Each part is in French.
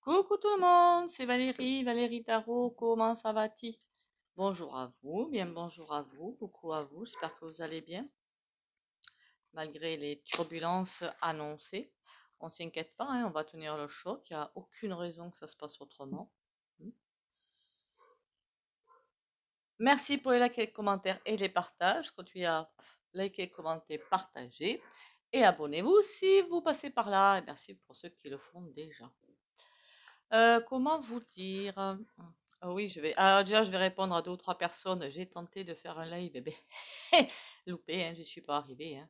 Coucou tout le monde, c'est Valérie, Valérie Tarot, comment ça va-t-il? Bonjour à vous, bien bonjour à vous, coucou à vous, j'espère que vous allez bien, malgré les turbulences annoncées. On s'inquiète pas, hein, on va tenir le choc, il n'y a aucune raison que ça se passe autrement. Merci pour les likes, les commentaires et les partages. Continuez à liker, commenter, partager. Et abonnez-vous si vous passez par là. Et merci pour ceux qui le font déjà. Comment vous dire? Oui, déjà, je vais répondre à deux ou trois personnes. J'ai tenté de faire un live, bébé. Loupé, hein, je suis pas arrivée, hein.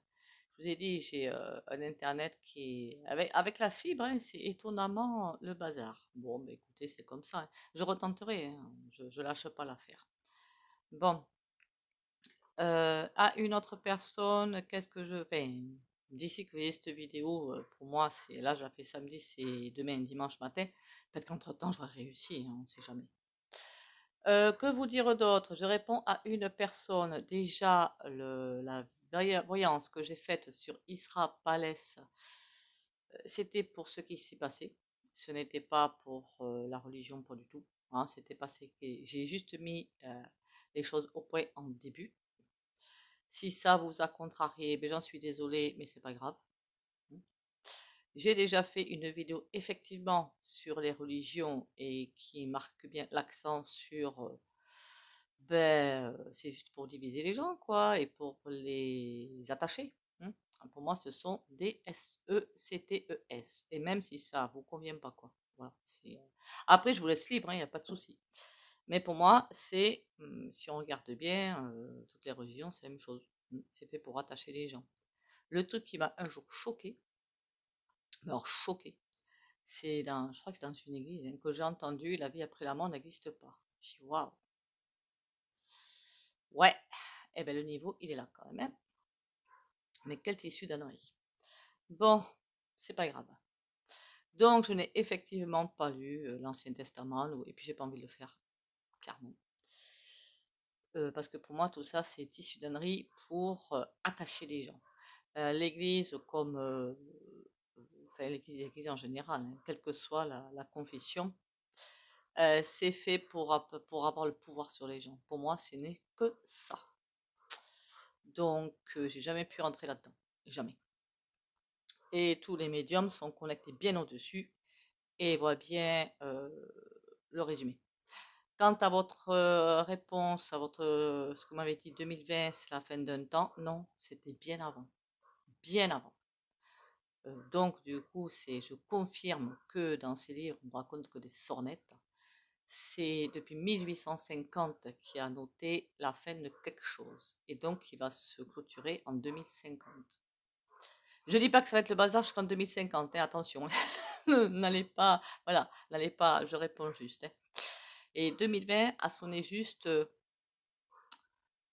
Je vous ai dit, j'ai un internet qui est avec la fibre, hein, c'est étonnamment le bazar. Bon, mais écoutez, c'est comme ça, hein. Je retenterai, hein, je lâche pas l'affaire. Bon, à une autre personne, qu'est-ce que je fais? D'ici que vous voyez cette vidéo, pour moi, c'est là, je la fais samedi, c'est demain, dimanche matin. Peut-être qu'entre-temps, j'aurai réussi, hein, on ne sait jamais. Que vous dire d'autre? Je réponds à une personne. Déjà, la voyance que j'ai faite sur Isra Palace, c'était pour ce qui s'est passé. Ce n'était pas pour la religion, pas du tout, hein. C'était passé que j'ai juste mis les choses au point en début. Si ça vous a contrarié, ben j'en suis désolée, mais c'est pas grave. J'ai déjà fait une vidéo effectivement sur les religions et qui marque bien l'accent sur c'est juste pour diviser les gens, quoi, et pour les attacher, hein. Pour moi, ce sont des S-E-C-T-E-S. Et même si ça vous convient pas, quoi. Voilà, après, je vous laisse libre, il n'y a pas de souci. Mais pour moi, si on regarde bien, toutes les religions, c'est la même chose. C'est fait pour attacher les gens. Le truc qui m'a un jour choqué, mais alors choqué, je crois que c'est dans une église, hein, que j'ai entendu, la vie après la mort n'existe pas. Je suis waouh. Ouais, eh ben le niveau, il est là quand même, hein. Mais quel tissu d'ânerie. Bon, c'est pas grave. Donc, je n'ai effectivement pas lu l'Ancien Testament, et puis j'ai pas envie de le faire, clairement. Parce que pour moi, tout ça, c'est tissu d'ânerie pour attacher les gens. L'Église, comme enfin, l'Église en général, hein, quelle que soit la confession, c'est fait pour avoir le pouvoir sur les gens. Pour moi, ce n'est que ça. Donc, j'ai jamais pu rentrer là-dedans. Jamais. Et tous les médiums sont connectés bien au-dessus et voient bien le résumé. Quant à votre réponse, à ce que vous m'avez dit, 2020, c'est la fin d'un temps, non, c'était bien avant. Bien avant. Donc, du coup, je confirme que dans ces livres, on ne raconte que des sornettes. C'est depuis 1850 qui a noté la fin de quelque chose. Et donc, qui va se clôturer en 2050. Je dis pas que ça va être le bazar jusqu'en 2050, hein, attention. N'allez pas, voilà, n'allez pas, je réponds juste, hein. Et 2020 a sonné juste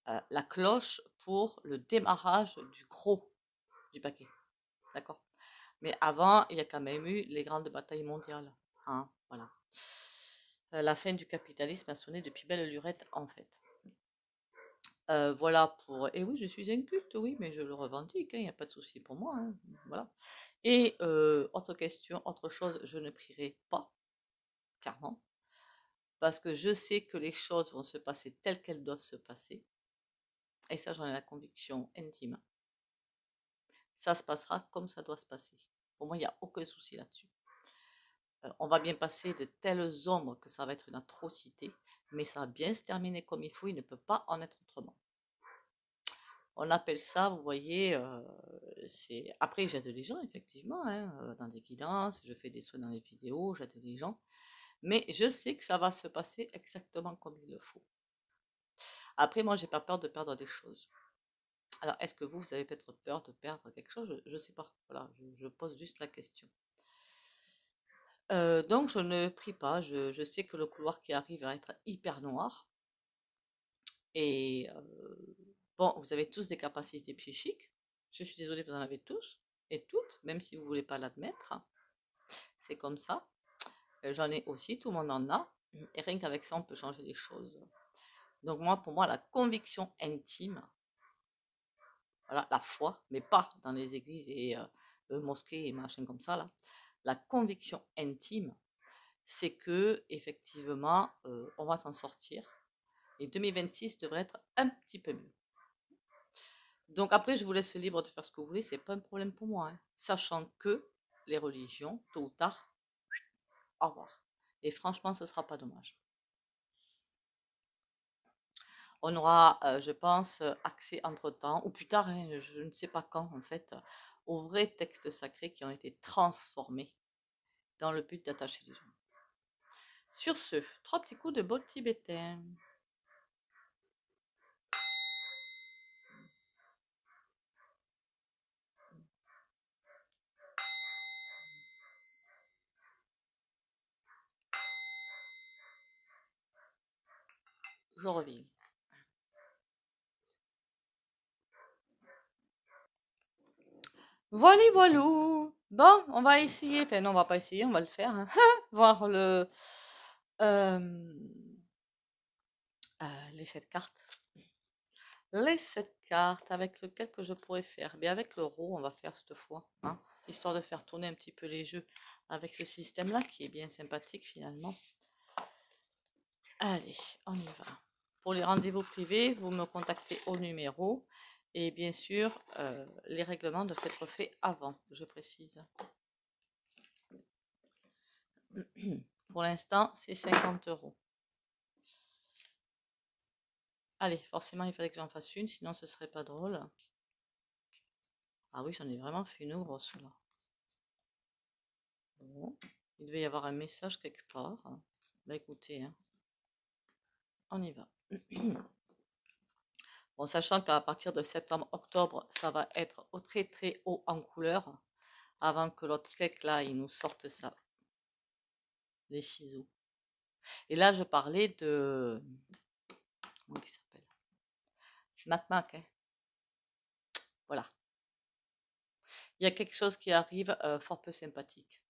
la cloche pour le démarrage du gros du paquet. D'accord? Mais avant, il y a quand même eu les grandes batailles mondiales, hein, voilà. La fin du capitalisme a sonné depuis belle lurette, en fait. Voilà pour. Et oui, je suis inculte, oui, mais je le revendique, hein, il n'y a pas de souci pour moi, hein, voilà. Et autre question, autre chose, je ne prierai pas, clairement, parce que je sais que les choses vont se passer telles qu'elles doivent se passer, et ça, j'en ai la conviction intime. Ça se passera comme ça doit se passer. Pour moi, il n'y a aucun souci là-dessus. On va bien passer de telles ombres que ça va être une atrocité, mais ça va bien se terminer comme il faut, il ne peut pas en être autrement. On appelle ça, vous voyez, après j'aide les gens effectivement, hein, dans des guidances, je fais des soins dans les vidéos, j'aide les gens, mais je sais que ça va se passer exactement comme il le faut. Après, moi, j'ai pas peur de perdre des choses. Alors, est-ce que vous avez peut-être peur de perdre quelque chose? Je ne sais pas. Voilà, je pose juste la question. Donc, je ne prie pas. Je sais que le couloir qui arrive va être hyper noir. Et bon, vous avez tous des capacités psychiques. Je suis désolée, vous en avez tous et toutes, même si vous ne voulez pas l'admettre. C'est comme ça. J'en ai aussi, tout le monde en a. Et rien qu'avec ça, on peut changer les choses. Donc moi, pour moi, la conviction intime, voilà, la foi, mais pas dans les églises et mosquées et machin comme ça, là. La conviction intime, c'est que effectivement, on va s'en sortir. Et 2026 devrait être un petit peu mieux. Donc après, je vous laisse libre de faire ce que vous voulez, c'est pas un problème pour moi, hein. Sachant que les religions, tôt ou tard, au revoir. Et franchement, ce sera pas dommage. On aura, je pense, accès entre-temps, ou plus tard, hein, je ne sais pas quand en fait, aux vrais textes sacrés qui ont été transformés dans le but d'attacher les gens. Sur ce, 3 petits coups de bol tibétain. Je reviens. Voilà, voilou. Bon, on va essayer. Enfin, non, on va pas essayer, on va le faire, hein. Voir euh, les 7 cartes. Les 7 cartes avec lequel que je pourrais faire. Bien, avec l'euro, on va faire cette fois, hein, histoire de faire tourner un petit peu les jeux avec ce système-là qui est bien sympathique finalement. Allez, on y va. Pour les rendez-vous privés, vous me contactez au numéro. Et bien sûr, les règlements doivent être faits avant, je précise. Pour l'instant, c'est 50 €. Allez, forcément, il fallait que j'en fasse une, sinon ce serait pas drôle. Ah oui, j'en ai vraiment fait une grosse là. Bon, il devait y avoir un message quelque part. Bah écoutez, hein, on y va. Bon, sachant qu'à partir de septembre-octobre, ça va être au très très haut en couleur, avant que l'autre cake là, il nous sorte ça, les ciseaux. Et là, je parlais de... Comment il s'appelle? Mac, hein. Voilà. Il y a quelque chose qui arrive fort peu sympathique.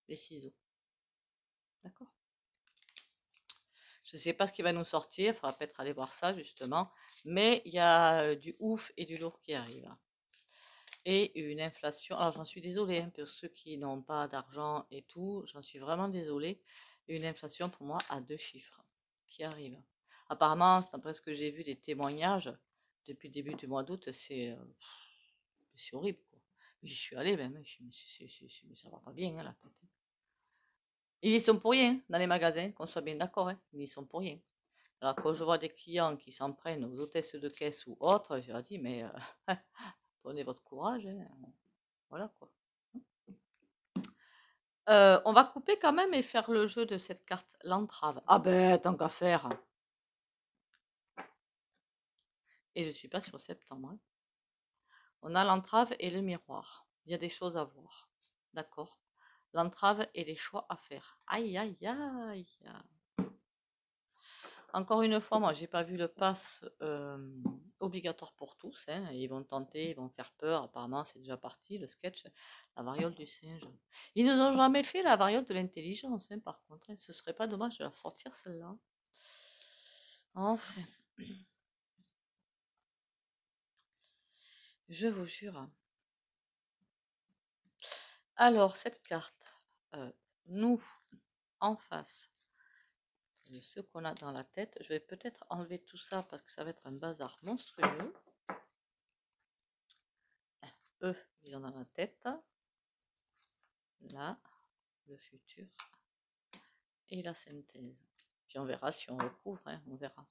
Les ciseaux. D'accord? Je ne sais pas ce qui va nous sortir, il faudra peut-être aller voir ça justement. Mais il y a du ouf et du lourd qui arrive. Et une inflation. Alors j'en suis désolée hein, pour ceux qui n'ont pas d'argent et tout. J'en suis vraiment désolée. Une inflation pour moi à 2 chiffres qui arrive. Apparemment, c'est après ce que j'ai vu des témoignages depuis le début du mois d'août, c'est horrible, quoi. J'y suis allée même, mais ça va pas bien hein, la tête. Ils y sont pour rien dans les magasins, qu'on soit bien d'accord, hein, ils y sont pour rien. Alors quand je vois des clients qui s'en prennent aux hôtesses de caisse ou autres, je leur dis mais prenez votre courage, hein. Voilà quoi. On va couper quand même et faire le jeu de cette carte, l'entrave. Ah ben tant qu'à faire. Et je suis pas sur septembre, hein. On a l'entrave et le miroir. Il y a des choses à voir. D'accord? L'entrave et les choix à faire. Aïe, aïe, aïe. Encore une fois, moi, j'ai pas vu le pass obligatoire pour tous, hein. Ils vont tenter, ils vont faire peur. Apparemment, c'est déjà parti, le sketch, la variole du singe. Ils nous ont jamais fait la variole de l'intelligence, hein, par contre, hein. Ce serait pas dommage de la sortir, celle-là. Enfin, je vous jure. Alors, cette carte, nous, en face de ce qu'on a dans la tête, je vais peut-être enlever tout ça parce que ça va être un bazar monstrueux. Eux, ils ont dans la tête. Là, le futur et la synthèse. Puis on verra si on recouvre, hein, on verra.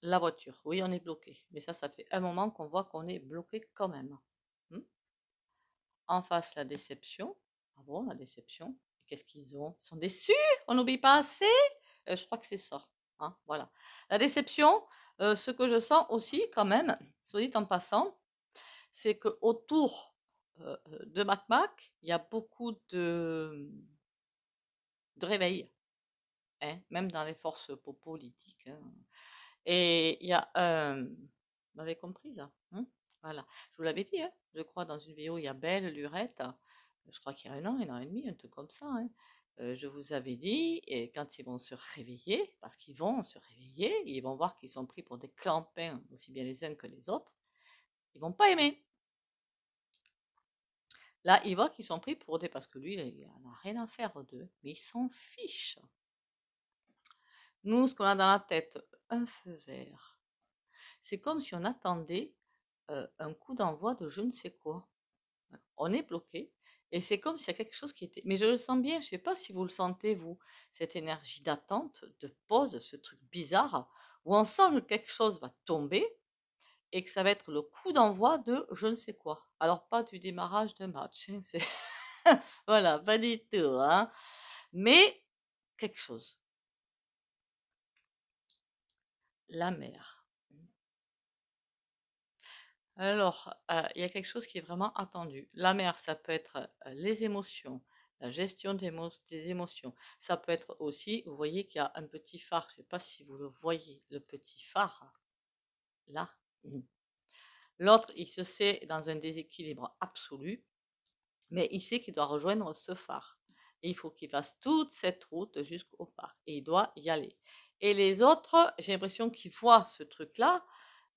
La voiture, oui, on est bloqué. Mais ça fait un moment qu'on voit qu'on est bloqué quand même. En face, la déception. Ah bon, la déception. Qu'est-ce qu'ils ont? Ils sont déçus? On n'oublie pas assez? Je crois que c'est ça. Hein, voilà. La déception, ce que je sens aussi quand même, soit dit en passant, c'est que autour de Mac, il y a beaucoup de réveil, hein, même dans les forces politiques, hein. Et il y a vous m'avez compris ça, hein? Voilà. Je vous l'avais dit, hein, je crois, dans une vidéo, il y a Belle Lurette, je crois qu'il y a un an et demi, un truc comme ça, hein. Je vous avais dit, et quand ils vont se réveiller, parce qu'ils vont se réveiller, ils vont voir qu'ils sont pris pour des clampins, aussi bien les uns que les autres, ils vont pas aimer. Là, il voit qu'ils sont pris pour des... Parce que lui, il n'en a rien à faire d'eux, mais il s'en fiche. Nous, ce qu'on a dans la tête, un feu vert. C'est comme si on attendait un coup d'envoi de je ne sais quoi. On est bloqué. Et c'est comme s'il y a quelque chose qui était... Mais je le sens bien, je ne sais pas si vous le sentez, vous, cette énergie d'attente, de pause, ce truc bizarre, où on sent que quelque chose va tomber et que ça va être le coup d'envoi de je ne sais quoi. Alors, pas du démarrage de match, hein, c'est... voilà, pas du tout, hein. Mais quelque chose. La mer. Alors, il y a quelque chose qui est vraiment attendu. La mer, ça peut être les émotions, la gestion des émotions. Ça peut être aussi, vous voyez qu'il y a un petit phare, je ne sais pas si vous le voyez, le petit phare, là. L'autre, il se sait dans un déséquilibre absolu, mais il sait qu'il doit rejoindre ce phare. Et il faut qu'il fasse toute cette route jusqu'au phare. Et il doit y aller. Et les autres, j'ai l'impression qu'ils voient ce truc-là,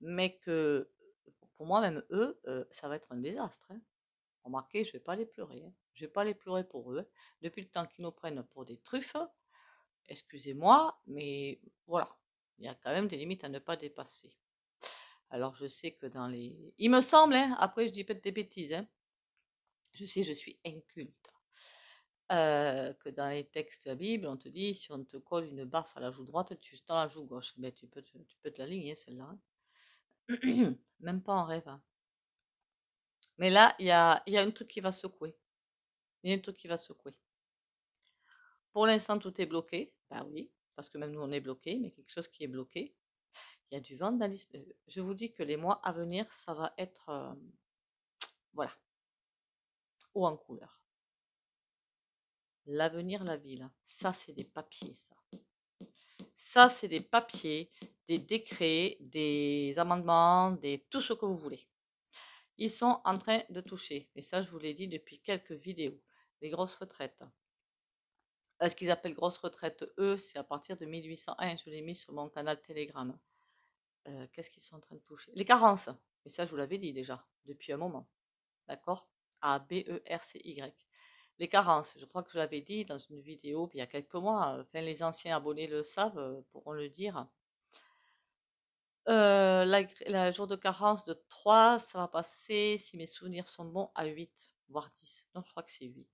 mais que pour moi, même eux, ça va être un désastre, hein. Remarquez, je ne vais pas les pleurer, hein. Je ne vais pas les pleurer pour eux. Depuis le temps qu'ils nous prennent pour des truffes, excusez-moi, mais voilà, il y a quand même des limites à ne pas dépasser. Alors je sais que dans les... Il me semble, hein, après je dis peut-être des bêtises, hein, je sais, je suis inculte, que dans les textes de la Bible, on te dit, si on te colle une baffe à la joue droite, tu tends la joue gauche. Mais tu peux te l'aligner, celle-là, hein. Même pas en rêve, hein. Mais là, il y a un truc qui va secouer. Il y a un truc qui va secouer. Pour l'instant, tout est bloqué. Ben oui, parce que même nous, on est bloqué, mais quelque chose qui est bloqué. Il y a du vandalisme. Je vous dis que les mois à venir, ça va être, voilà, haut en couleur. L'avenir, la ville. Ça, c'est des papiers, ça. Ça, c'est des papiers, des décrets, des amendements, tout ce que vous voulez. Ils sont en train de toucher, et ça, je vous l'ai dit depuis quelques vidéos, les grosses retraites. Ce qu'ils appellent grosses retraites, eux, c'est à partir de 1801. Je l'ai mis sur mon canal Telegram. Qu'est-ce qu'ils sont en train de toucher? Les carences. Et ça, je vous l'avais dit déjà, depuis un moment. D'accord? A-B-E-R-C-Y. Les carences, je crois que je l'avais dit dans une vidéo il y a quelques mois. Enfin, les anciens abonnés le savent, pourront le dire. La jour de carence de 3, ça va passer, si mes souvenirs sont bons, à 8, voire 10. Non, je crois que c'est 8.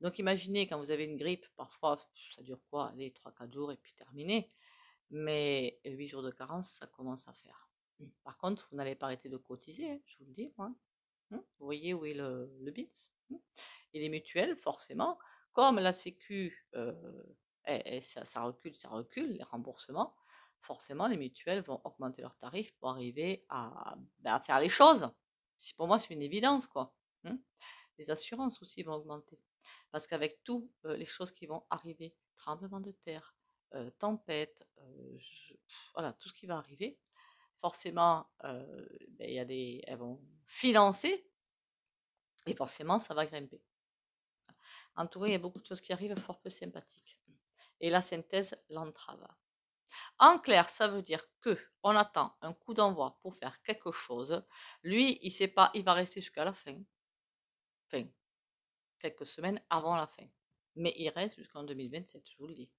Donc imaginez quand vous avez une grippe, parfois ça dure quoi? Allez, 3-4 jours et puis terminé. Mais 8 jours de carence, ça commence à faire. Par contre, vous n'allez pas arrêter de cotiser, hein, je vous le dis, moi. Vous voyez où est le bits? Et les mutuelles, forcément, comme la Sécu, ça recule, les remboursements, forcément, les mutuelles vont augmenter leurs tarifs pour arriver à faire les choses. Pour moi, c'est une évidence, quoi. Les assurances aussi vont augmenter. Parce qu'avec toutes les choses qui vont arriver, tremblement de terre, tempête, voilà, tout ce qui va arriver, forcément, elles vont financer et forcément, ça va grimper. En tout cas, il y a beaucoup de choses qui arrivent fort peu sympathiques. Et la synthèse l'entrave. En clair, ça veut dire que on attend un coup d'envoi pour faire quelque chose. Lui, il sait pas, il va rester jusqu'à la fin. Enfin, quelques semaines avant la fin. Mais il reste jusqu'en 2027, je vous le dis.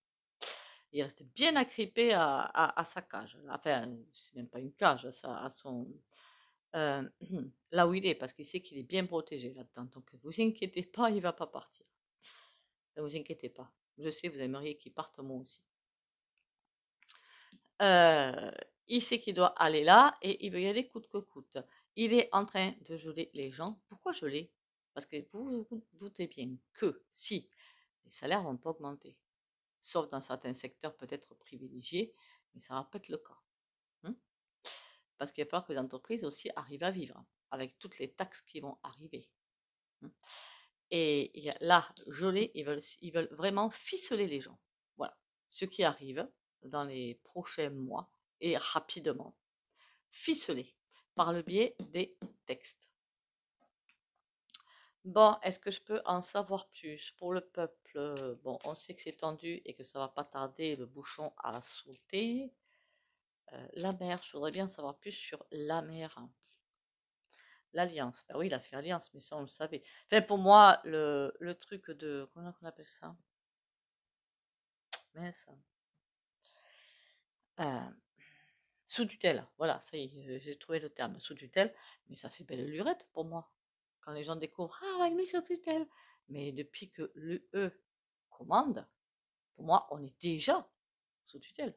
Il reste bien agrippé à sa cage. Enfin, c'est même pas une cage, à son... là où il est, parce qu'il sait qu'il est bien protégé là-dedans. Donc, vous inquiétez pas, il va pas partir. Ne vous inquiétez pas. Je sais, vous aimeriez qu'il parte, moi aussi. Il sait qu'il doit aller là et il veut y aller coûte que coûte. Il est en train de geler les gens. Pourquoi geler? Parce que vous vous doutez bien que si les salaires vont pas augmenter, sauf dans certains secteurs peut-être privilégiés, mais ça va pas être le cas. Parce qu'il y a peur que les entreprises aussi arrivent à vivre avec toutes les taxes qui vont arriver. Et là, geler, ils veulent vraiment ficeler les gens. Voilà. Ce qui arrive dans les prochains mois et rapidement, ficeler par le biais des textes. Bon, est-ce que je peux en savoir plus pour le peuple? Bon, on sait que c'est tendu et que ça va pas tarder le bouchon à sauter. La mer, je voudrais bien savoir plus sur la mer. l'alliance. Ben oui, il a fait alliance, mais ça, on le savait. Enfin, pour moi, le truc de... Comment on appelle ça? Mince. Euh, Sous tutelle. Voilà, ça y est, j'ai trouvé le terme. Sous tutelle. Mais ça fait belle lurette pour moi. Quand les gens découvrent, ah, on va le mettre sur tutelle. Mais depuis que l'UE commande, pour moi, on est déjà sous tutelle.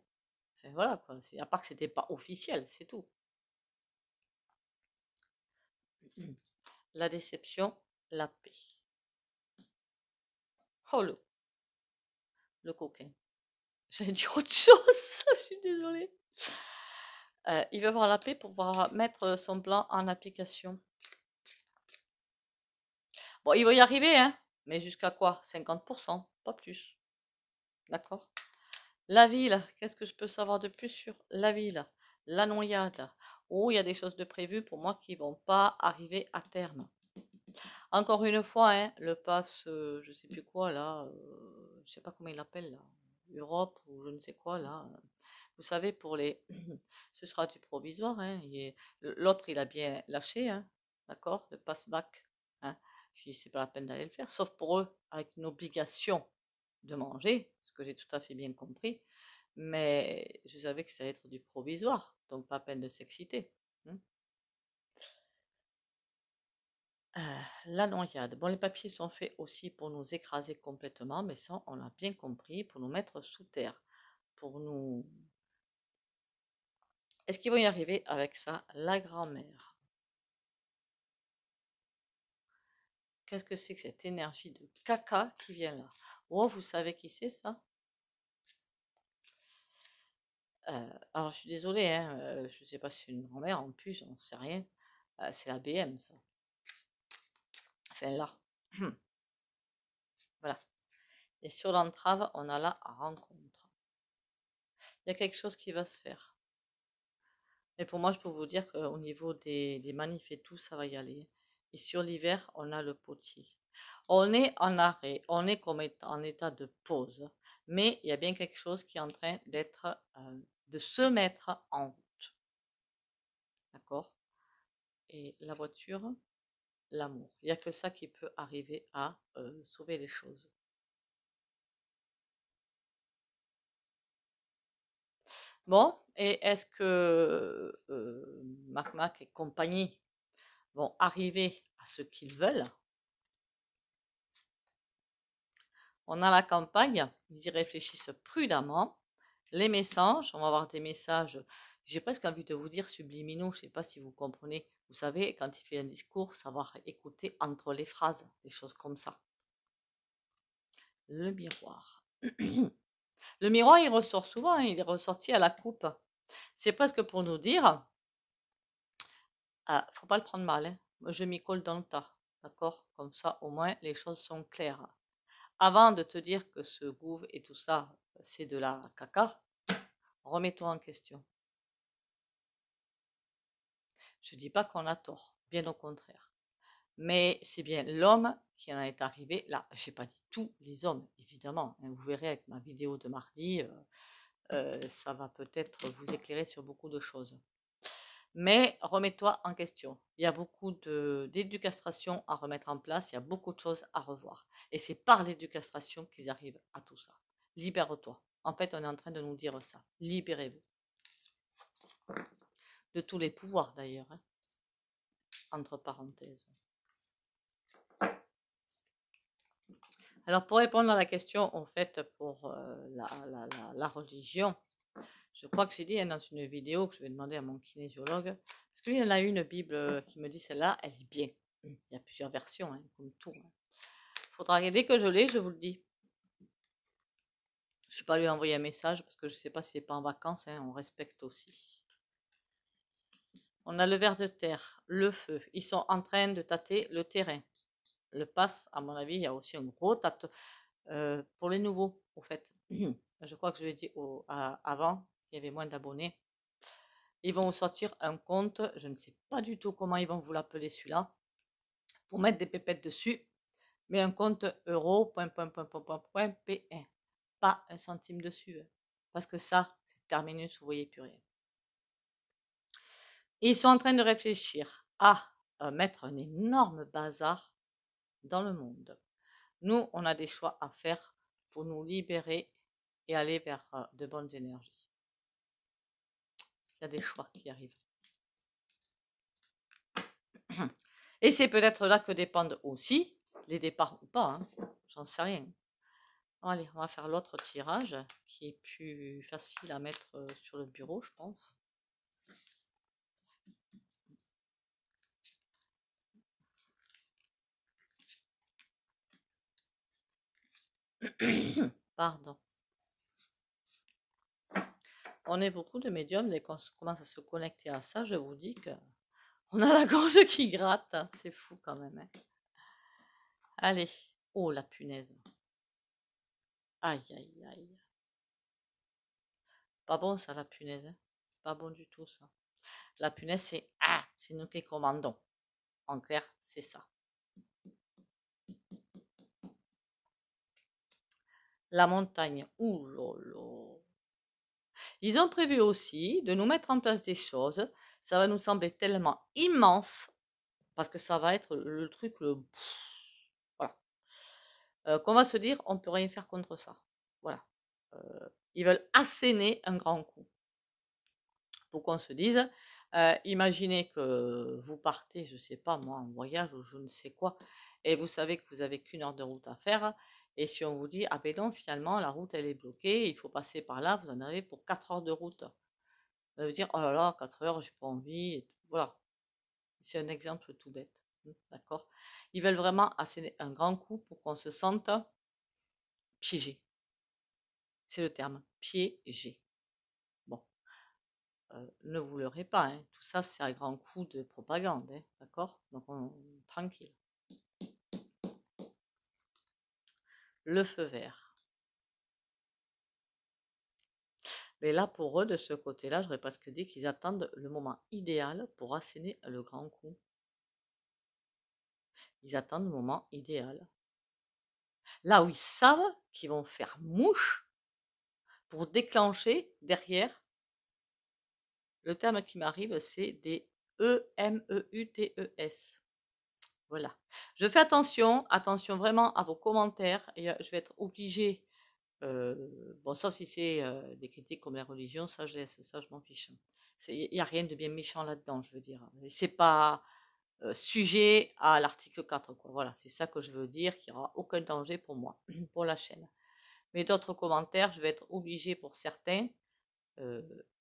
Enfin, voilà, quoi. À part que c'était pas officiel, c'est tout. La déception, la paix. Oh, le coquin. J'allais dire autre chose, je suis désolée. Il veut avoir la paix pour pouvoir mettre son plan en application. Bon, il va y arriver, hein, mais jusqu'à quoi? 50%, pas plus. D'accord? La ville, qu'est-ce que je peux savoir de plus sur la ville? La noyade. Oh, il y a des choses de prévues pour moi qui vont pas arriver à terme. Encore une fois, hein, le pass, je sais plus quoi là, je sais pas comment il l'appelle là, Europe ou je ne sais quoi là. Vous savez, pour les, ce sera du provisoire. Hein, l'autre, il a bien lâché, hein, d'accord, le pass back. Hein, puis c'est pas la peine d'aller le faire, sauf pour eux, avec une obligation de manger, ce que j'ai tout à fait bien compris. Mais je savais que ça allait être du provisoire, donc pas peine de s'exciter. Hein. La noyade. Bon, les papiers sont faits aussi pour nous écraser complètement, mais ça, on l'a bien compris, pour nous mettre sous terre, pour nous... Est-ce qu'ils vont y arriver avec ça? La grand-mère. Qu'est-ce que c'est que cette énergie de caca qui vient là? Oh, vous savez qui c'est ça? Alors, je suis désolée, hein, je ne sais pas si c'est une grand-mère, en plus, j'en sais rien. C'est la BM, ça. Enfin, là. Voilà. Et sur l'entrave, on a la rencontre. Il y a quelque chose qui va se faire. Et pour moi, je peux vous dire qu'au niveau des manifs et tout, ça va y aller. Et sur l'hiver, on a le potier. On est en arrêt, on est comme en état de pause. Mais il y a bien quelque chose qui est en train d'être, de se mettre en route. D'accord? Et la voiture, l'amour. Il n'y a que ça qui peut arriver à sauver les choses. Bon, et est-ce que Mac Mac et compagnie vont arriver à ce qu'ils veulent? On a la campagne, ils y réfléchissent prudemment. Les messages, on va avoir des messages, j'ai presque envie de vous dire subliminaux, je ne sais pas si vous comprenez. Vous savez, quand il fait un discours, savoir écouter entre les phrases, des choses comme ça. Le miroir. Le miroir, il ressort souvent, hein, il est ressorti à la coupe. C'est presque pour nous dire, faut pas le prendre mal, hein. Je m'y colle dans le tas, d'accord? Comme ça, au moins, les choses sont claires. Avant de te dire que ce gouv et tout ça, c'est de la caca, remets-toi en question. Je ne dis pas qu'on a tort, bien au contraire. Mais c'est bien l'homme qui en est arrivé là. Je n'ai pas dit tous les hommes, évidemment. Vous verrez avec ma vidéo de mardi, ça va peut-être vous éclairer sur beaucoup de choses. Mais remets-toi en question. Il y a beaucoup d'éducation à remettre en place, il y a beaucoup de choses à revoir. Et c'est par l'éducation qu'ils arrivent à tout ça. Libère-toi. En fait, on est en train de nous dire ça. Libérez-vous. De tous les pouvoirs d'ailleurs, hein, entre parenthèses. Alors, pour répondre à la question, en fait, pour la religion, je crois que j'ai dit dans une vidéo que je vais demander à mon kinésiologue, parce qu'il y en a une Bible qui me dit celle-là, elle est bien. Il y a plusieurs versions, hein, comme tout. Il faudra, dès que je l'ai, je vous le dis. Je ne vais pas lui envoyer un message parce que je ne sais pas si c'est pas en vacances, hein, on respecte aussi. On a le ver de terre, le feu. Ils sont en train de tâter le terrain. Le pass, à mon avis, il y a aussi un gros tâte pour les nouveaux, au fait. Je crois que je l'ai dit avant, il y avait moins d'abonnés. Ils vont vous sortir un compte, je ne sais pas du tout comment ils vont vous l'appeler celui-là, pour mettre des pépettes dessus, mais un compte euro, P1. Pas un centime dessus, hein, parce que ça, c'est terminus, vous voyez plus rien. Et ils sont en train de réfléchir à mettre un énorme bazar dans le monde. Nous, on a des choix à faire pour nous libérer et aller vers de bonnes énergies. Il y a des choix qui arrivent. Et c'est peut-être là que dépendent aussi les départs ou pas, hein. J'en sais rien. Allez, on va faire l'autre tirage qui est plus facile à mettre sur le bureau, je pense. Pardon. On est beaucoup de médiums, dès qu'on commence à se connecter à ça, je vous dis que on a la gorge qui gratte, hein. C'est fou quand même, hein. Allez, oh la punaise. Aïe, aïe, aïe. Pas bon ça, la punaise, hein. Pas bon du tout ça. La punaise, c'est nous qui commandons. En clair, c'est ça. La montagne, ouh lolo. Ils ont prévu aussi de nous mettre en place des choses. Ça va nous sembler tellement immense parce que ça va être le truc, voilà. Qu'on va se dire, on peut rien faire contre ça. Voilà. Ils veulent asséner un grand coup. Pour qu'on se dise, imaginez que vous partez, je sais pas moi, en voyage ou je ne sais quoi, et vous savez que vous avez qu'une heure de route à faire, et si on vous dit, ah ben non, finalement, la route elle est bloquée, il faut passer par là, vous en avez pour 4 heures de route. Ça veut dire, oh là là, 4 heures, j'ai pas envie, et voilà. C'est un exemple tout bête, d'accord? Ils veulent vraiment asséner un grand coup pour qu'on se sente piégé. C'est le terme, piégé. Bon. Ne vous leurrez pas, hein. Tout ça c'est un grand coup de propagande, hein, d'accord? Donc tranquille. Le feu vert. Mais là pour eux, de ce côté-là, j'aurais presque dit qu'ils attendent le moment idéal pour asséner le grand coup. Ils attendent le moment idéal. Là où ils savent qu'ils vont faire mouche pour déclencher derrière. Le terme qui m'arrive, c'est des EMEUTES. Voilà. Je fais attention vraiment à vos commentaires et je vais être obligée, bon, sauf si c'est des critiques comme la religion, ça je laisse, ça je m'en fiche. Il n'y a rien de bien méchant là-dedans, je veux dire. C'est pas sujet à l'article 4, quoi. Voilà, c'est ça que je veux dire, qu'il n'y aura aucun danger pour moi, pour la chaîne. Mais d'autres commentaires, je vais être obligée pour certains.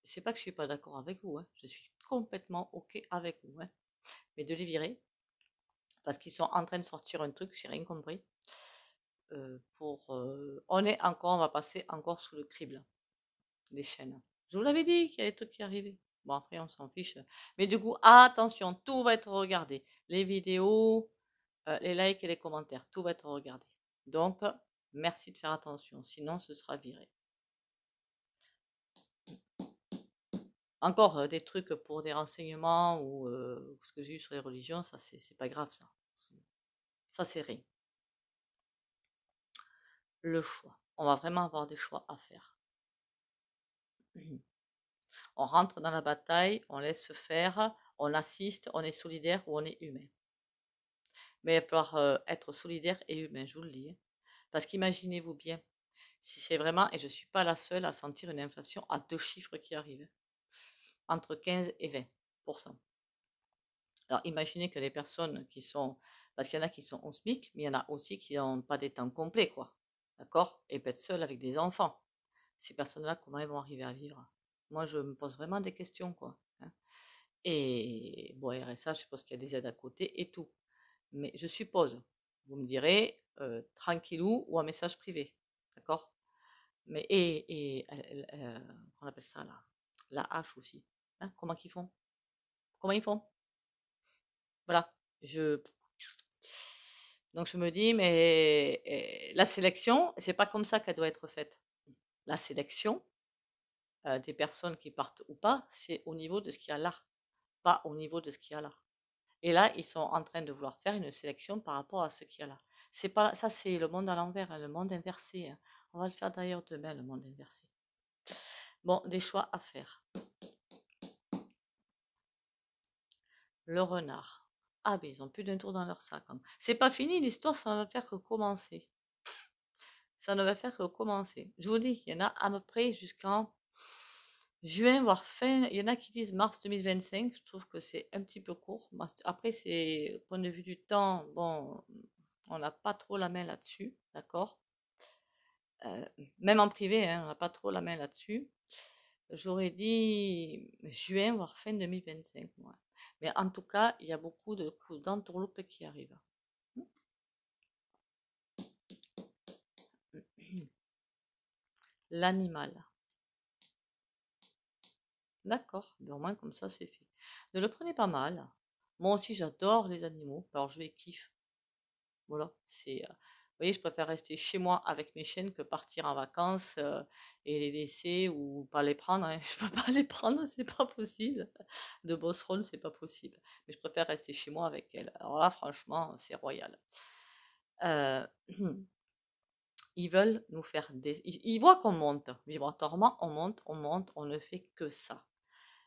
C'est pas que je suis pas d'accord avec vous, hein. Je suis complètement ok avec vous, hein. Mais de les virer, parce qu'ils sont en train de sortir un truc, j'ai rien compris. On est encore, on va passer encore sous le crible des chaînes. Je vous l'avais dit qu'il y a des trucs qui arrivaient. Bon, après, on s'en fiche. Mais du coup, attention, tout va être regardé. Les vidéos, les likes et les commentaires, tout va être regardé. Donc, merci de faire attention, sinon ce sera viré. Encore des trucs pour des renseignements ou ce que j'ai eu sur les religions, ça c'est pas grave ça. Ça c'est rien. Le choix. On va vraiment avoir des choix à faire. On rentre dans la bataille, on laisse faire, on assiste, on est solidaire ou on est humain. Mais il va falloir être solidaire et humain, je vous le dis, hein. Parce qu'imaginez-vous bien, si c'est vraiment, et je ne suis pas la seule à sentir une inflation à 2 chiffres qui arrivent, entre 15 et 20%. Alors imaginez que les personnes qui sont, parce qu'il y en a qui sont au SMIC, mais il y en a aussi qui n'ont pas des temps complets, quoi. D'accord? Et peut être seules avec des enfants. Ces personnes-là, comment elles vont arriver à vivre? Moi, je me pose vraiment des questions, quoi, hein. Et bon, RSA, je suppose qu'il y a des aides à côté et tout. Mais je suppose, vous me direz, tranquillou ou un message privé, d'accord? Mais on appelle ça là, la hache aussi, hein? Comment ils font? Comment ils font? Voilà, donc je me dis, mais la sélection, c'est pas comme ça qu'elle doit être faite. La sélection des personnes qui partent ou pas, c'est au niveau de ce qu'il y a là, pas au niveau de ce qu'il y a là. Et là, ils sont en train de vouloir faire une sélection par rapport à ce qu'il y a là. C'est pas ça, c'est le monde à l'envers, hein, le monde inversé, hein. On va le faire d'ailleurs demain, le monde inversé. Bon, des choix à faire. Le renard. Ah, ben ils ont plus d'un tour dans leur sac, hein. C'est pas fini, l'histoire, ça va faire que commencer. Ça ne va faire que commencer. Je vous dis, il y en a à peu près jusqu'en juin, voire fin. Il y en a qui disent mars 2025. Je trouve que c'est un petit peu court. Après, c'est, au point de vue du temps, bon, on n'a pas trop la main là-dessus, d'accord? Euh, Même en privé, hein, on n'a pas trop la main là-dessus. J'aurais dit juin, voire fin 2025, moi. Mais en tout cas, il y a beaucoup de coups d'entourloupe qui arrivent. L'animal. D'accord, mais au moins comme ça c'est fait. Ne le prenez pas mal. Moi aussi j'adore les animaux, alors je les kiffe. Voilà, vous voyez, je préfère rester chez moi avec mes chiennes que partir en vacances et les laisser ou pas les prendre, hein. Je peux pas les prendre, c'est pas possible. De Bosserone, c'est pas possible. Mais je préfère rester chez moi avec elles. Alors là, franchement, c'est royal. Euh, Ils veulent nous faire ils voient qu'on monte. Vibratoirement, on monte, on monte, on ne fait que ça.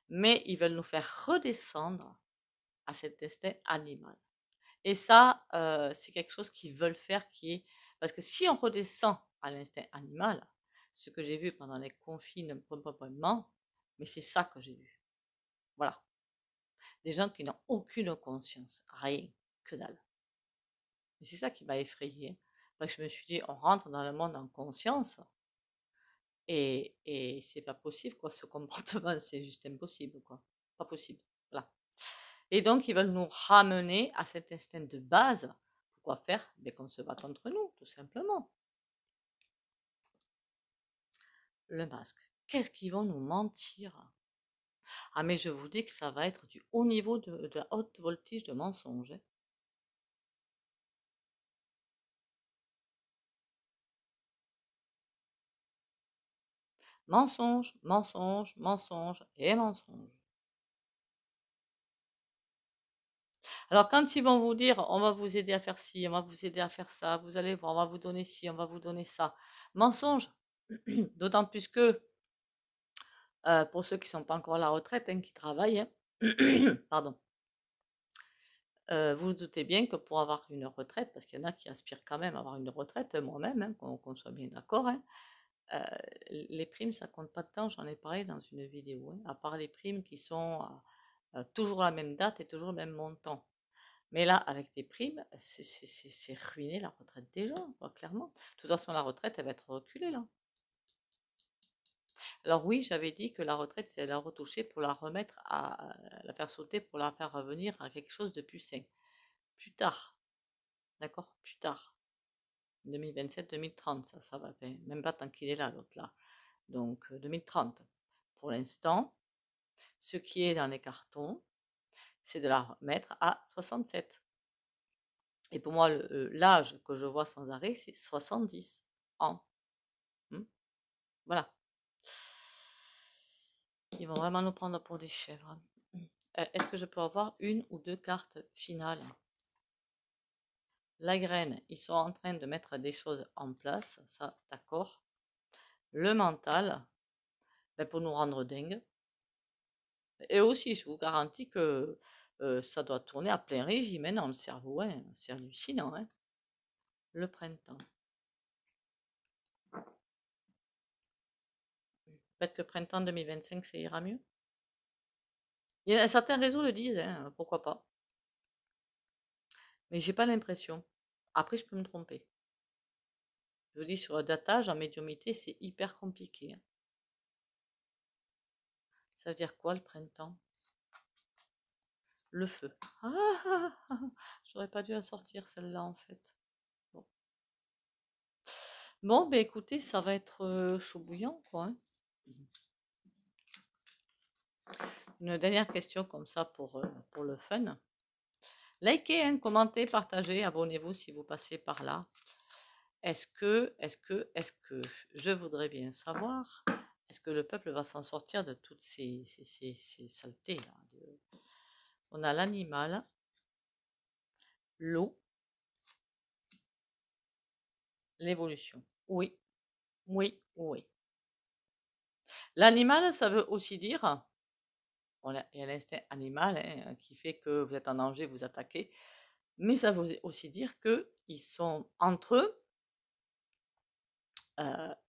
Mais ils veulent nous faire redescendre à cet instinct animal. Et ça, c'est quelque chose qu'ils veulent faire qui est... Parce que si on redescend à l'instinct animal, ce que j'ai vu pendant les confinements, mais c'est ça que j'ai vu. Voilà. Des gens qui n'ont aucune conscience, rien, que dalle. Et c'est ça qui m'a effrayée. Parce que je me suis dit, on rentre dans le monde en conscience, et c'est pas possible, quoi, ce comportement, c'est juste impossible, quoi. Pas possible. Voilà. Et donc, ils veulent nous ramener à cet instinct de base. Pourquoi faire? Ben, qu'on se batte entre nous, tout simplement. Le masque. Qu'est-ce qu'ils vont nous mentir? Ah, mais je vous dis que ça va être du haut niveau de la haute voltige de mensonges, hein. Mensonges, mensonges, mensonges et mensonges. Alors, quand ils vont vous dire, on va vous aider à faire ci, on va vous aider à faire ça, vous allez voir, on va vous donner ci, on va vous donner ça. Mensonges. D'autant plus que, pour ceux qui ne sont pas encore à la retraite, hein, qui travaillent, hein, pardon, vous vous doutez bien que pour avoir une retraite, parce qu'il y en a qui aspirent quand même à avoir une retraite, moi-même, hein, qu'on soit bien d'accord, hein, les primes, ça compte pas de temps, j'en ai parlé dans une vidéo, hein, à part les primes qui sont toujours la même date et toujours le même montant. Mais là, avec des primes, c'est ruiner la retraite des gens, quoi, clairement. De toute façon, la retraite, elle va être reculée, là. Alors oui, j'avais dit que la retraite, c'est la retoucher pour la remettre la faire sauter, pour la faire revenir à quelque chose de plus sain. Plus tard, d'accord? Plus tard. 2027-2030, ça va. Même pas tant qu'il est là, l'autre là. Donc 2030. Pour l'instant, ce qui est dans les cartons, c'est de la remettre à 67. Et pour moi, l'âge que je vois sans arrêt, c'est 70 ans. Voilà. Ils vont vraiment nous prendre pour des chèvres. Est-ce que je peux avoir une ou deux cartes finales? La graine, ils sont en train de mettre des choses en place, ça, d'accord. Le mental, ben, pour nous rendre dingues. Et aussi, je vous garantis que ça doit tourner à plein régime hein, dans le cerveau, hein. C'est hallucinant. Hein. Le printemps. Peut-être que printemps 2025, ça ira mieux. Il y a certains réseaux le disent, hein, pourquoi pas. Mais j'ai pas l'impression. Après, je peux me tromper. Je vous dis, sur le datage, en médiumité, c'est hyper compliqué. Hein. Ça veut dire quoi le printemps? Le feu. Ah, j'aurais pas dû la sortir celle-là en fait. Bon, ben écoutez, ça va être chaud bouillant quoi. Hein. Une dernière question comme ça pour le fun. Likez, hein, commentez, partagez, abonnez-vous si vous passez par là. Est-ce que, je voudrais bien savoir, est-ce que le peuple va s'en sortir de toutes ces saletés là On a l'animal, l'eau, l'évolution. Oui, oui, oui. L'animal, ça veut aussi dire Il y a l'instinct animal hein, qui fait que vous êtes en danger, vous attaquez. Mais ça veut aussi dire qu'ils sont entre eux,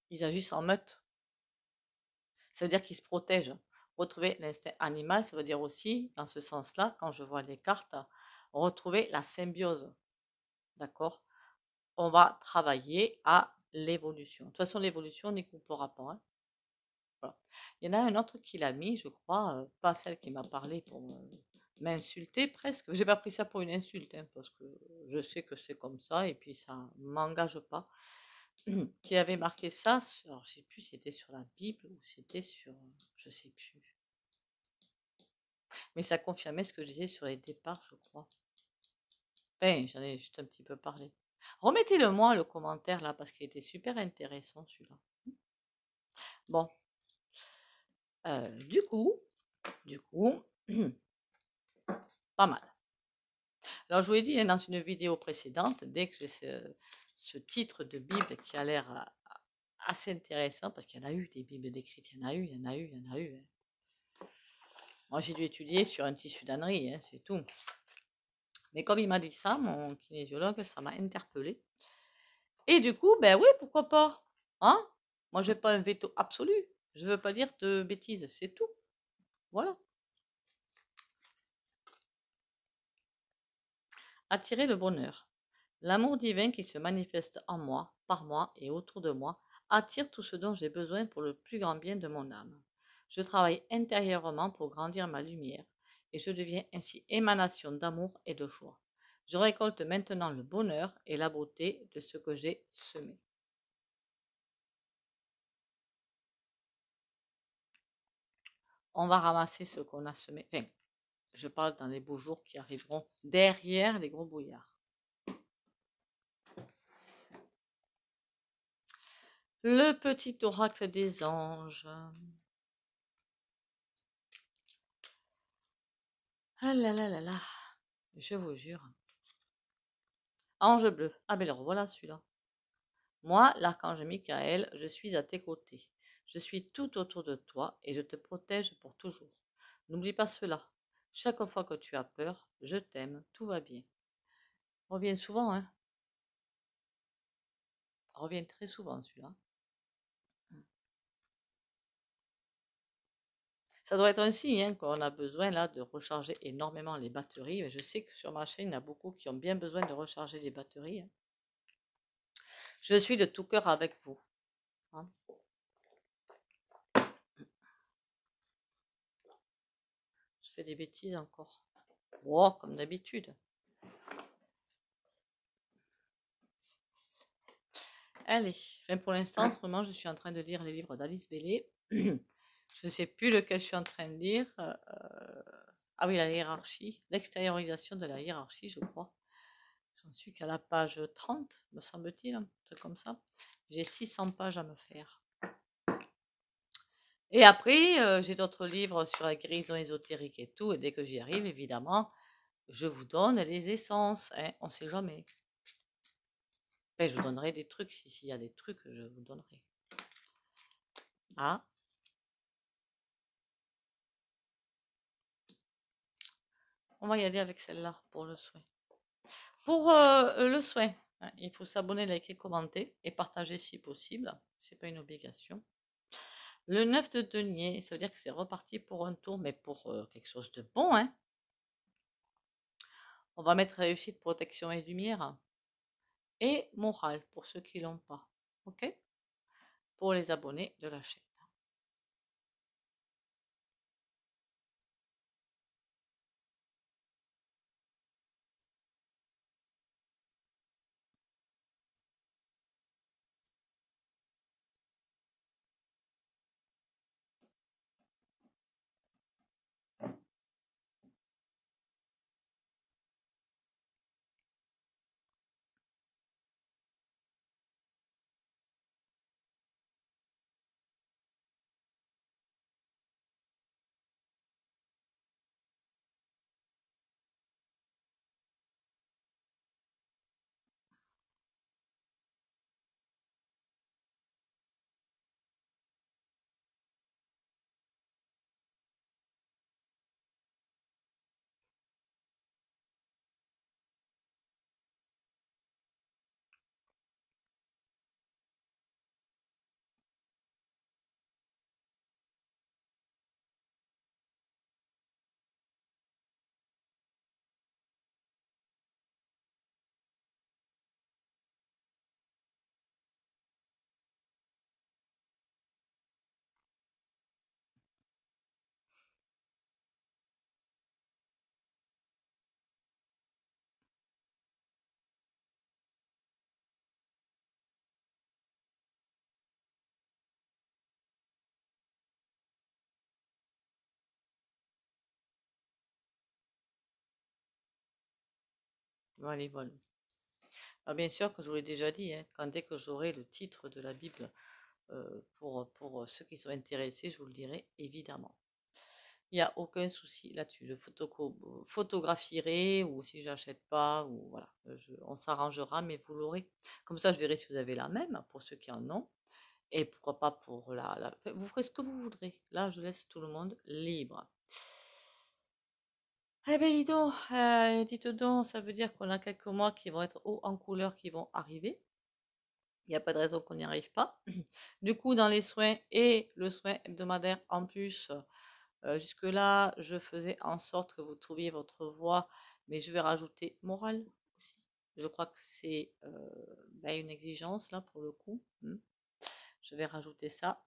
ils agissent en meute. Ça veut dire qu'ils se protègent. Retrouver l'instinct animal, ça veut dire aussi, dans ce sens-là, quand je vois les cartes, retrouver la symbiose. D'accord? On va travailler à l'évolution. De toute façon, l'évolution n'y coupera pas. Hein. Voilà. Il y en a un autre qui l'a mis, je crois, pas celle qui m'a parlé pour m'insulter presque. J'ai pas pris ça pour une insulte, hein, parce que je sais que c'est comme ça et puis ça m'engage pas. Qui avait marqué ça, alors je sais plus si c'était sur la Bible ou c'était sur, je sais plus. Mais ça confirmait ce que je disais sur les départs, je crois. Enfin, j'en ai juste un petit peu parlé. Remettez-le moi le commentaire là parce qu'il était super intéressant celui-là. Bon, du coup, pas mal. Alors je vous ai dit hein, dans une vidéo précédente, dès que j'ai ce titre de Bible qui a l'air assez intéressant, parce qu'il y en a eu des Bibles décrites, il y en a eu. Hein. Moi j'ai dû étudier sur un tissu d'ânerie, hein, c'est tout. Mais comme il m'a dit ça, mon kinésiologue, ça m'a interpellée. Et du coup, ben oui, pourquoi pas? Hein? Moi, j'ai pas un veto absolu. Je veux pas dire de bêtises, c'est tout. Voilà. Attirer le bonheur. L'amour divin qui se manifeste en moi, par moi et autour de moi attire tout ce dont j'ai besoin pour le plus grand bien de mon âme. Je travaille intérieurement pour grandir ma lumière et je deviens ainsi émanation d'amour et de joie. Je récolte maintenant le bonheur et la beauté de ce que j'ai semé. On va ramasser ce qu'on a semé. Enfin, je parle dans les beaux jours qui arriveront derrière les gros brouillards. Le petit oracle des anges. Ah là là là là, je vous jure. Ange bleu. Ah ben alors voilà celui-là. Moi, l'archange Michael, je suis à tes côtés. Je suis tout autour de toi et je te protège pour toujours. N'oublie pas cela. Chaque fois que tu as peur, je t'aime, tout va bien. Revient souvent, hein. Revient très souvent celui-là. Ça doit être un signe hein, qu'on a besoin là de recharger énormément les batteries. Mais je sais que sur ma chaîne, il y en a beaucoup qui ont bien besoin de recharger les batteries. Hein. Je suis de tout cœur avec vous. Hein. Je fais des bêtises encore. Oh, comme d'habitude. Allez, enfin, pour l'instant, en ce moment, je suis en train de lire les livres d'Alice Bailey. Je ne sais plus lequel je suis en train de lire. Ah oui, la hiérarchie, l'extériorisation de la hiérarchie, je crois. J'en suis qu'à la page 30, me semble-t-il, un truc comme ça. J'ai 600 pages à me faire. Et après, j'ai d'autres livres sur la guérison ésotérique et tout. Et dès que j'y arrive, évidemment, je vous donne les essences. Hein, on ne sait jamais. Enfin, je vous donnerai des trucs. S'il y a des trucs, je vous donnerai. Ah. On va y aller avec celle-là pour le soin. Pour le soin, hein, il faut s'abonner, liker, commenter et partager si possible. C'est pas une obligation. Le 9 de denier, ça veut dire que c'est reparti pour un tour, mais pour quelque chose de bon. Hein. On va mettre réussite, protection et lumière. Et morale pour ceux qui l'ont pas. Ok? Pour les abonnés de la chaîne. Voilà, voilà. Alors, bien sûr que je vous l'ai déjà dit, hein, dès que j'aurai le titre de la Bible pour ceux qui sont intéressés, je vous le dirai évidemment. Il n'y a aucun souci là-dessus. Je photographierai ou si j'achète pas, ou voilà, on s'arrangera, mais vous l'aurez. Comme ça, je verrai si vous avez la même pour ceux qui en ont. Et pourquoi pas pour enfin, vous ferez ce que vous voudrez. Là, je laisse tout le monde libre. Eh bien, dites donc, ça veut dire qu'on a quelques mois qui vont être hauts en couleur qui vont arriver. Il n'y a pas de raison qu'on n'y arrive pas. Du coup, dans les soins et le soin hebdomadaire en plus, jusque-là, je faisais en sorte que vous trouviez votre voie, mais je vais rajouter morale aussi. Je crois que c'est une exigence là pour le coup. Je vais rajouter ça.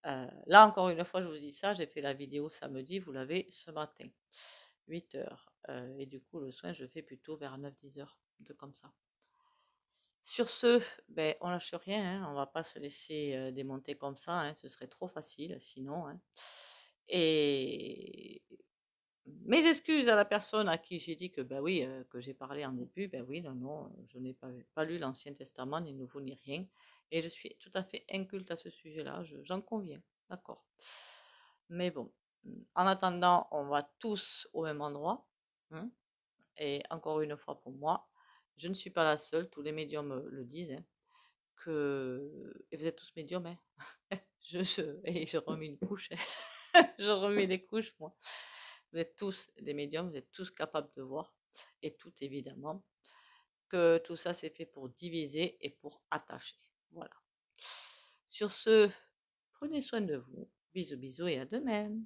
Là, encore une fois, je vous dis ça, j'ai fait la vidéo samedi, vous l'avez ce matin, 8 heures. Et du coup, le soin, je fais plutôt vers 9-10 heures, de comme ça. Sur ce, on lâche rien, hein, on va pas se laisser démonter comme ça, hein, ce serait trop facile sinon. Hein. Et mes excuses à la personne à qui j'ai dit que oui, que j'ai parlé en début, oui, non, je n'ai pas lu l'Ancien Testament, ni nouveau ni rien, et je suis tout à fait inculte à ce sujet-là, j'en conviens, d'accord. Mais bon, en attendant, on va tous au même endroit, hein, et encore une fois pour moi, je ne suis pas la seule, tous les médiums le disent, hein, et vous êtes tous médiums, hein. Et je remets une couche, je remets des couches, moi. Vous êtes tous des médiums, vous êtes tous capables de voir, et tout évidemment, que tout ça c'est fait pour diviser et pour attacher. Voilà. Sur ce, prenez soin de vous. Bisous, bisous et à demain.